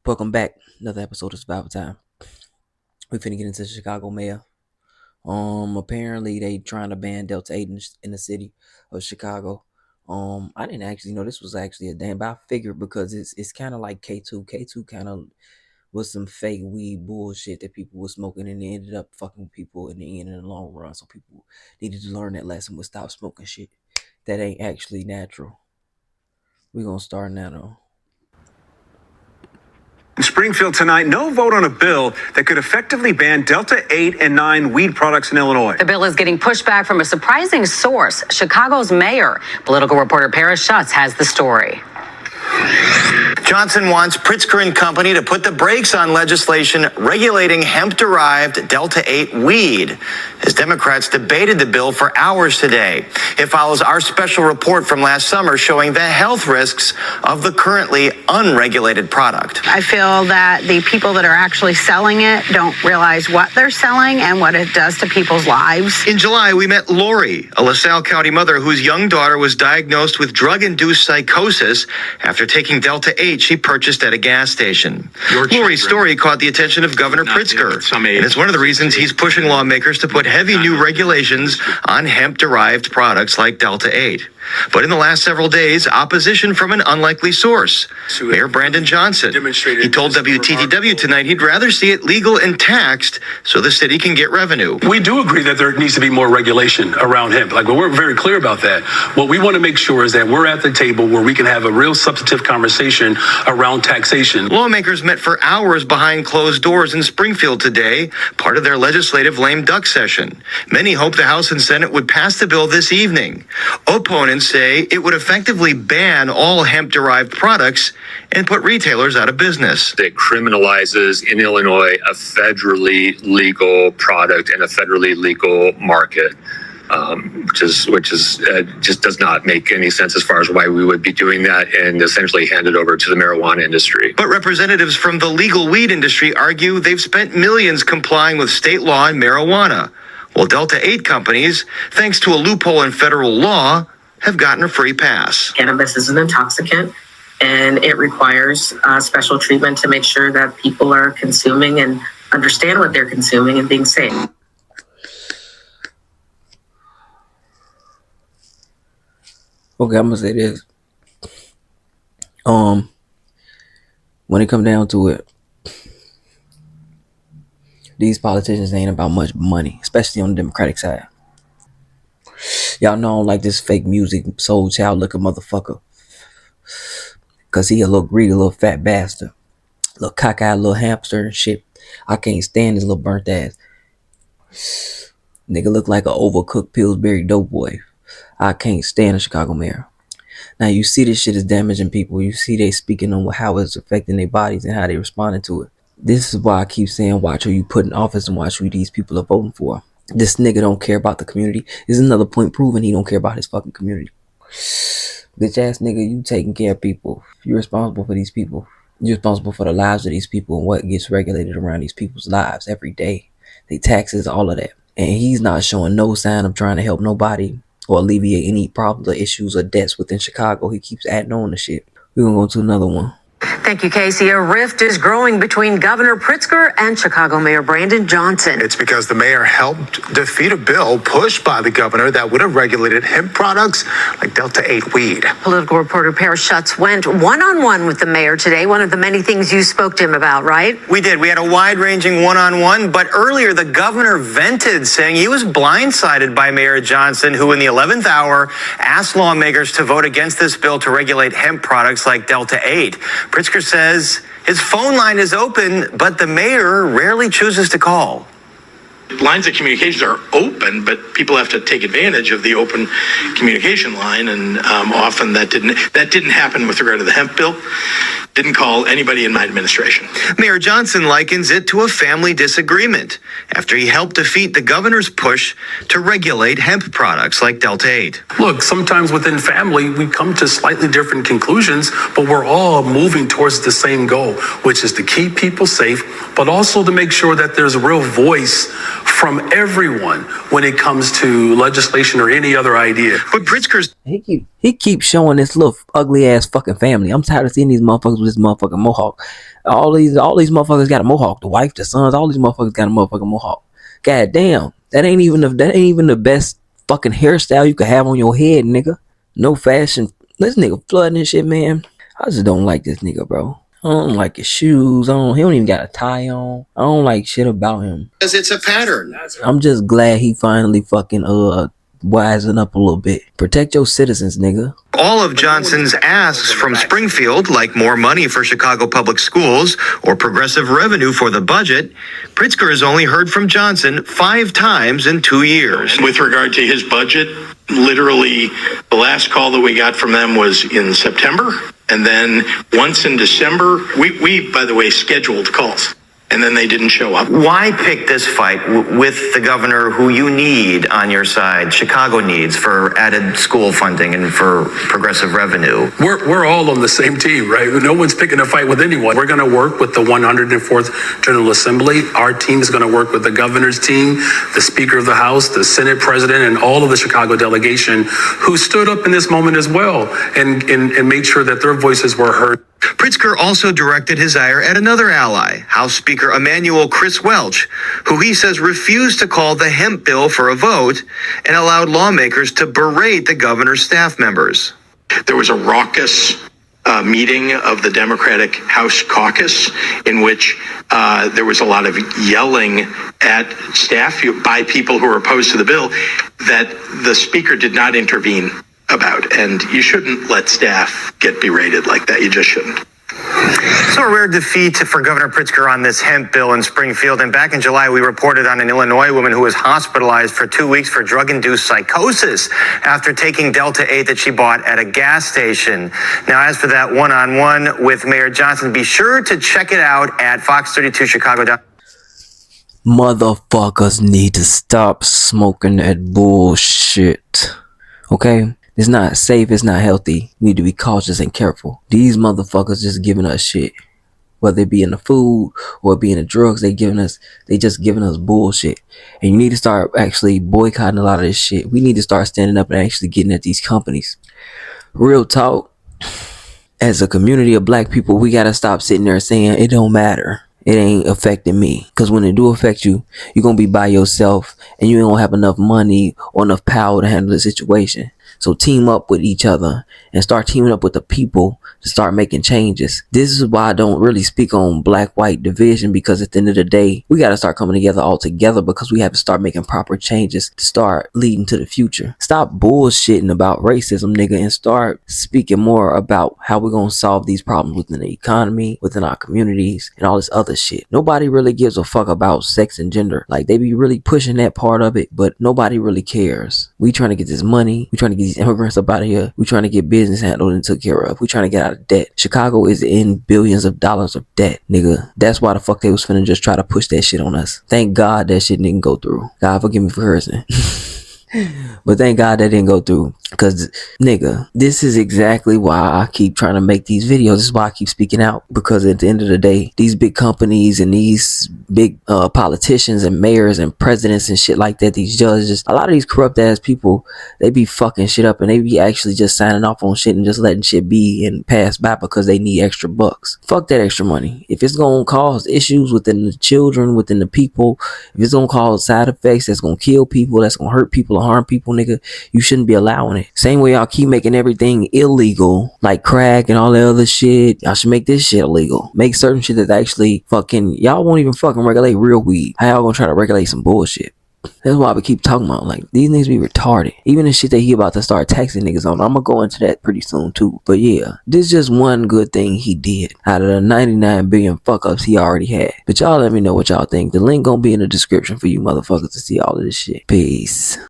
Welcome back. Another episode of Survival Time. We finna get into the Chicago mayor. Apparently they trying to ban Delta 8 in the city of Chicago. I didn't actually know this was actually a ban, but I figured because it's kind of like K2. K2 kind of was some fake weed bullshit that people were smoking, and they ended up fucking people in the end in the long run. So people needed to learn that lesson with stop smoking shit that ain't actually natural. We're gonna start now though. In Springfield tonight, no vote on a bill that could effectively ban Delta 8 and 9 weed products in Illinois. The bill is getting pushback from a surprising source. Chicago's mayor. Political reporter Paris Schutz has the story. Johnson wants Pritzker and Company to put the brakes on legislation regulating hemp-derived Delta-8 weed, as Democrats debated the bill for hours today. It follows our special report from last summer showing the health risks of the currently unregulated product. I feel that the people that are actually selling it don't realize what they're selling and what it does to people's lives. In July, we met Lori, a LaSalle County mother whose young daughter was diagnosed with drug-induced psychosis after taking Delta-8 she purchased at a gas station. Lori's story caught the attention of Governor Pritzker, and it's one of the reasons he's pushing lawmakers to put heavy new regulations on hemp-derived products like Delta-8. But in the last several days, opposition from an unlikely source, Mayor Brandon Johnson. He told WTTW tonight he'd rather see it legal and taxed so the city can get revenue. We do agree that there needs to be more regulation around hemp. We're very clear about that. What we want to make sure is that we're at the table where we can have a real substantive conversation around taxation. Lawmakers met for hours behind closed doors in Springfield today, part of their legislative lame duck session. Many hope the House and Senate would pass the bill this evening. Opponents say it would effectively ban all hemp-derived products and put retailers out of business. It criminalizes in Illinois a federally legal product and a federally legal market, which just does not make any sense as far as why we would be doing that and essentially hand it over to the marijuana industry. But representatives from the legal weed industry argue they've spent millions complying with state law on marijuana, while Delta-8 companies, thanks to a loophole in federal law, have gotten a free pass. Cannabis is an intoxicant, and it requires special treatment to make sure that people are consuming and understand what they're consuming and being safe. Okay, I'm gonna say this. When it comes down to it, these politicians ain't about much money, especially on the Democratic side. Y'all know I don't like this fake music, soul child looking motherfucker. Cause he a little greedy, little fat bastard. Little cockeyed little hamster and shit. I can't stand his little burnt ass. Nigga look like an overcooked Pillsbury Doughboy. I can't stand the Chicago mayor. Now you see this shit is damaging people. You see they speaking on how it's affecting their bodies and how they responding to it. This is why I keep saying watch who you put in office and watch who these people are voting for. This nigga don't care about the community. Is another point proving he don't care about his fucking community. Bitch ass nigga, you taking care of people. You're responsible for these people. You're responsible for the lives of these people and what gets regulated around these people's lives every day. They taxes, all of that. And he's not showing no sign of trying to help nobody or alleviate any problems or issues or debts within Chicago. He keeps adding on to shit. We're gonna go to another one. Thank you, Casey. A rift is growing between Governor Pritzker and Chicago Mayor Brandon Johnson. It's because the mayor helped defeat a bill pushed by the governor that would have regulated hemp products like Delta-8 weed. Political reporter Paris Schutz went one-on-one with the mayor today. One of the many things you spoke to him about, right? We did. We had a wide-ranging one-on-one, but earlier the governor vented, saying he was blindsided by Mayor Johnson, who in the 11th hour asked lawmakers to vote against this bill to regulate hemp products like Delta-8. Pritzker says his phone line is open, but the mayor rarely chooses to call. Lines of communications are open, but people have to take advantage of the open communication line, and often that didn't happen with regard to the hemp bill. Didn't call anybody in my administration. Mayor Johnson likens it to a family disagreement after he helped defeat the governor's push to regulate hemp products like Delta-8. Look, sometimes within family, we come to slightly different conclusions, but we're all moving towards the same goal, which is to keep people safe, but also to make sure that there's a real voice from everyone when it comes to legislation or any other idea. But Pritzker's He keeps showing this little ugly ass fucking family. I'm tired of seeing these motherfuckers with this motherfucking mohawk. All these motherfuckers got a mohawk. The wife, the sons, all these motherfuckers got a motherfucking mohawk. God damn, that ain't even the best fucking hairstyle you could have on your head, nigga. No fashion. This nigga flooding this shit, man. I just don't like this nigga, bro. I don't like his shoes. He don't even got a tie on. I don't like shit about him. says it's a pattern. I'm just glad he finally fucking wising up a little bit. Protect your citizens, nigga. All of Johnson's asks from Springfield, like more money for Chicago public schools or progressive revenue for the budget, Pritzker has only heard from Johnson 5 times in 2 years. With regard to his budget, literally the last call that we got from them was in September. And then once in December, we by the way, scheduled calls. And then they didn't show up. Why pick this fight with the governor who you need on your side, Chicago needs, for added school funding and for progressive revenue? We're all on the same team, right? No one's picking a fight with anyone. We're going to work with the 104th General Assembly. Our team is going to work with the governor's team, the Speaker of the House, the Senate President, and all of the Chicago delegation who stood up in this moment as well and made sure that their voices were heard. Pritzker also directed his ire at another ally, House Speaker Emanuel Chris Welch, who he says refused to call the hemp bill for a vote and allowed lawmakers to berate the governor's staff members. There was a raucous meeting of the Democratic House caucus in which there was a lot of yelling at staff by people who were opposed to the bill that the speaker did not intervene about. And you shouldn't let staff get berated like that. You just shouldn't. So a rare defeat for Governor Pritzker on this hemp bill in Springfield. And back in July, we reported on an Illinois woman who was hospitalized for 2 weeks for drug-induced psychosis after taking Delta 8 that she bought at a gas station. Now, as for that one-on-one with Mayor Johnson, be sure to check it out at Fox32Chicago. Motherfuckers need to stop smoking that bullshit. Okay? It's not safe, it's not healthy. We need to be cautious and careful. These motherfuckers just giving us shit. Whether it be in the food or it be in the drugs, they just giving us bullshit. And you need to start actually boycotting a lot of this shit. We need to start standing up and actually getting at these companies. Real talk. As a community of black people, we gotta stop sitting there saying it don't matter. It ain't affecting me. Because when it do affect you, you're going to be by yourself and you ain't going to have enough money or enough power to handle the situation. So team up with each other and start teaming up with the people to start making changes. This is why I don't really speak on black-white division, because at the end of the day, we got to start coming together all together, because we have to start making proper changes to start leading to the future. Stop bullshitting about racism, nigga, and start speaking more about how we're going to solve these problems within the economy, within our communities, and all this other shit. Nobody really gives a fuck about sex and gender. Like, they be really pushing that part of it, but nobody really cares. We trying to get this money. We trying to get these immigrants up out of here. We trying to get business handled and took care of. We trying to get out of debt. Chicago is in billions of dollars of debt, nigga. That's why the fuck they was finna just try to push that shit on us. Thank God that shit didn't go through. God forgive me for cursing. But thank God that didn't go through. Because, nigga, this is exactly why I keep trying to make these videos. This is why I keep speaking out. Because at the end of the day, these big companies and these big politicians and mayors and presidents and shit like that, these judges, a lot of these corrupt ass people, they be fucking shit up and they be actually just signing off on shit and just letting shit be and pass by because they need extra bucks. Fuck that extra money. If it's gonna cause issues within the children, within the people, if it's gonna cause side effects that's gonna kill people, that's gonna hurt people or harm people, nigga, you shouldn't be allowing it. Same way y'all keep making everything illegal, like crack and all that other shit, y'all should make this shit illegal. Make certain shit that actually fucking, y'all won't even fucking regulate real weed. How y'all gonna try to regulate some bullshit? That's why we keep talking about, like, these niggas be retarded. Even the shit that he about to start taxing niggas on. I'm gonna go into that pretty soon too. But yeah, this is just one good thing he did out of the 99 billion fuck ups he already had. But y'all let me know what y'all think. The link gonna be in the description for you motherfuckers to see all of this shit. Peace.